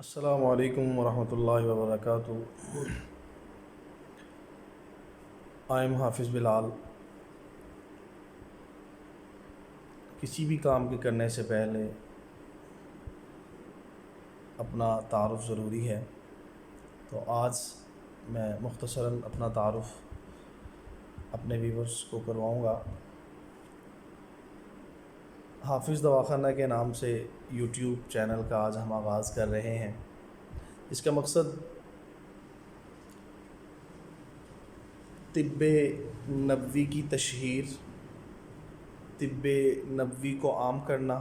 السلام علیکم ورحمۃ اللہ وبرکاتہ۔ آئی ایم حافظ بلال۔ کسی بھی کام کے کرنے سے پہلے اپنا تعارف ضروری ہے، تو آج میں مختصراً اپنا تعارف اپنے ویورز کو کرواؤں گا۔ حافظ دواخانہ کے نام سے یوٹیوب چینل کا آج ہم آغاز کر رہے ہیں۔ اس کا مقصد طب نبوی کی تشہیر، طب نبوی کو عام کرنا،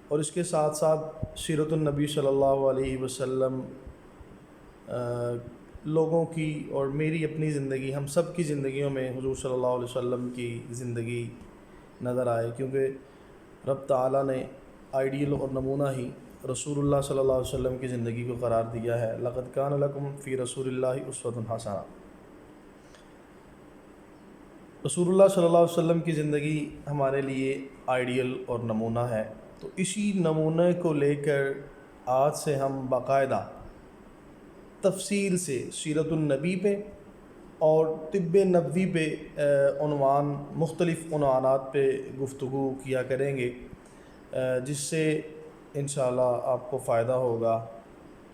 اور اس کے ساتھ ساتھ سیرت النبی صلی اللہ علیہ وسلم لوگوں کی اور میری اپنی زندگی، ہم سب کی زندگیوں میں حضور صلی اللہ علیہ وسلم کی زندگی نظر آئے، کیونکہ رب تعالیٰ نے آئیڈیل اور نمونہ ہی رسول اللہ صلی اللہ علیہ وسلم کی زندگی کو قرار دیا ہے۔ لقد کان لکم فی رسول اللہ اسوۃ حسنہ۔ رسول اللہ صلی اللہ علیہ وسلم کی زندگی ہمارے لیے آئیڈیل اور نمونہ ہے، تو اسی نمونے کو لے کر آج سے ہم باقاعدہ تفصیل سے سیرت النبی پہ اور طب نبوی پہ مختلف عنوانات پہ گفتگو کیا کریں گے، جس سے انشاءاللہ آپ کو فائدہ ہوگا،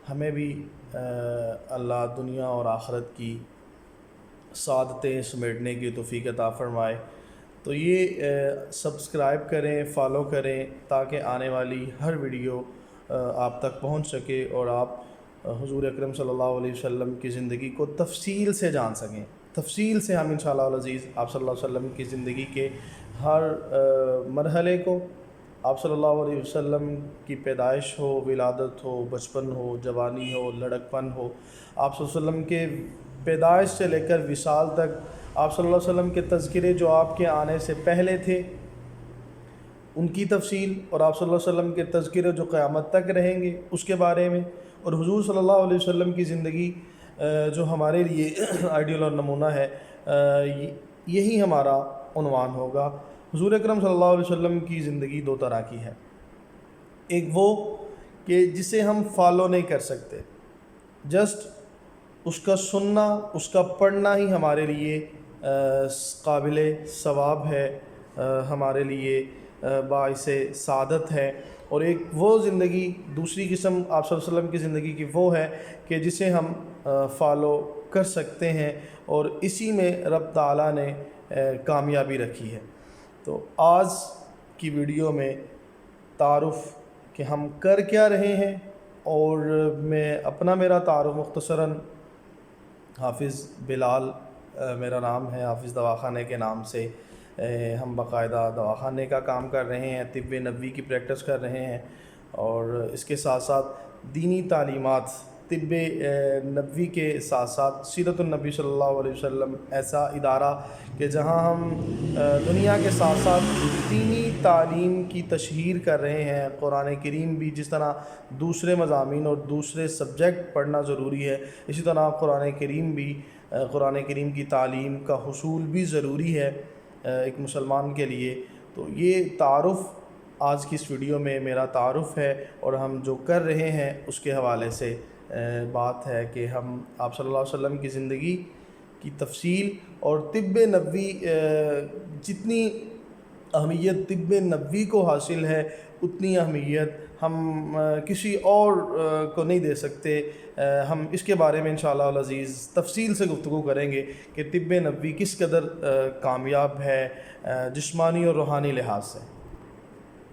ہمیں بھی اللہ دنیا اور آخرت کی سعادتیں سمیٹنے کی توفیق عطا فرمائے۔ تو یہ سبسکرائب کریں، فالو کریں، تاکہ آنے والی ہر ویڈیو آپ تک پہنچ سکے اور آپ حضور اکرم صلی اللہ علیہ وسلم کی زندگی کو تفصیل سے جان سکیں۔ تفصیل سے ہم انشاءاللہ العزیز آپ صلی اللہ علیہ وسلم کی زندگی کے ہر مرحلے کو، آپ صلی اللہ علیہ وسلم کی پیدائش ہو، ولادت ہو، بچپن ہو، جوانی ہو، لڑکپن ہو، آپ صلی اللہ علیہ وسلم کے پیدائش سے لے کر وصال تک، آپ صلی اللہ علیہ وسلم کے تذکرے جو آپ کے آنے سے پہلے تھے ان کی تفصیل، اور آپ صلی اللہ علیہ وسلم کے تذکرے جو قیامت تک رہیں گے اس کے بارے میں، اور حضور صلی اللہ علیہ وسلم کی زندگی جو ہمارے لیے آئیڈیل اور نمونہ ہے، یہی ہمارا عنوان ہوگا۔ حضور اکرم صلی اللہ علیہ وسلم کی زندگی دو طرح کی ہے، ایک وہ کہ جسے ہم فالو نہیں کر سکتے، جسٹ اس کا سننا، اس کا پڑھنا ہی ہمارے لیے قابل ثواب ہے، ہمارے لیے باعث سعادت ہے، اور ایک وہ زندگی، دوسری قسم آپ صلی اللہ علیہ وسلم کی زندگی کی وہ ہے کہ جسے ہم فالو کر سکتے ہیں، اور اسی میں رب تعالیٰ نے کامیابی رکھی ہے۔ تو آج کی ویڈیو میں تعارف کہ ہم کر کیا رہے ہیں، اور میرا تعارف مختصراً حافظ بلال میرا نام ہے، حافظ دواخانے کے نام سے ہم باقاعدہ دواخانے کا کام کر رہے ہیں، طب نبوی کی پریکٹس کر رہے ہیں، اور اس کے ساتھ ساتھ دینی تعلیمات، طب نبوی کے ساتھ ساتھ سیرت النبی صلی اللہ علیہ وسلم ایسا ادارہ کہ جہاں ہم دنیا کے ساتھ ساتھ دینی تعلیم کی تشہیر کر رہے ہیں۔ قرآن کریم بھی جس طرح دوسرے مضامین اور دوسرے سبجیکٹ پڑھنا ضروری ہے، اسی طرح قرآن کریم کی تعلیم کا حصول بھی ضروری ہے ایک مسلمان کے لیے۔ تو یہ تعارف آج کی اس ویڈیو میں میرا تعارف ہے، اور ہم جو کر رہے ہیں اس کے حوالے سے بات ہے کہ ہم آپ صلی اللہ علیہ وسلم کی زندگی کی تفصیل اور طب نبوی، جتنی اہمیت طب نبوی کو حاصل ہے اتنی اہمیت ہم کسی اور کو نہیں دے سکتے۔ ہم اس کے بارے میں انشاءاللہ العزیز تفصیل سے گفتگو کریں گے کہ طب نبوی کس قدر کامیاب ہے جسمانی اور روحانی لحاظ سے۔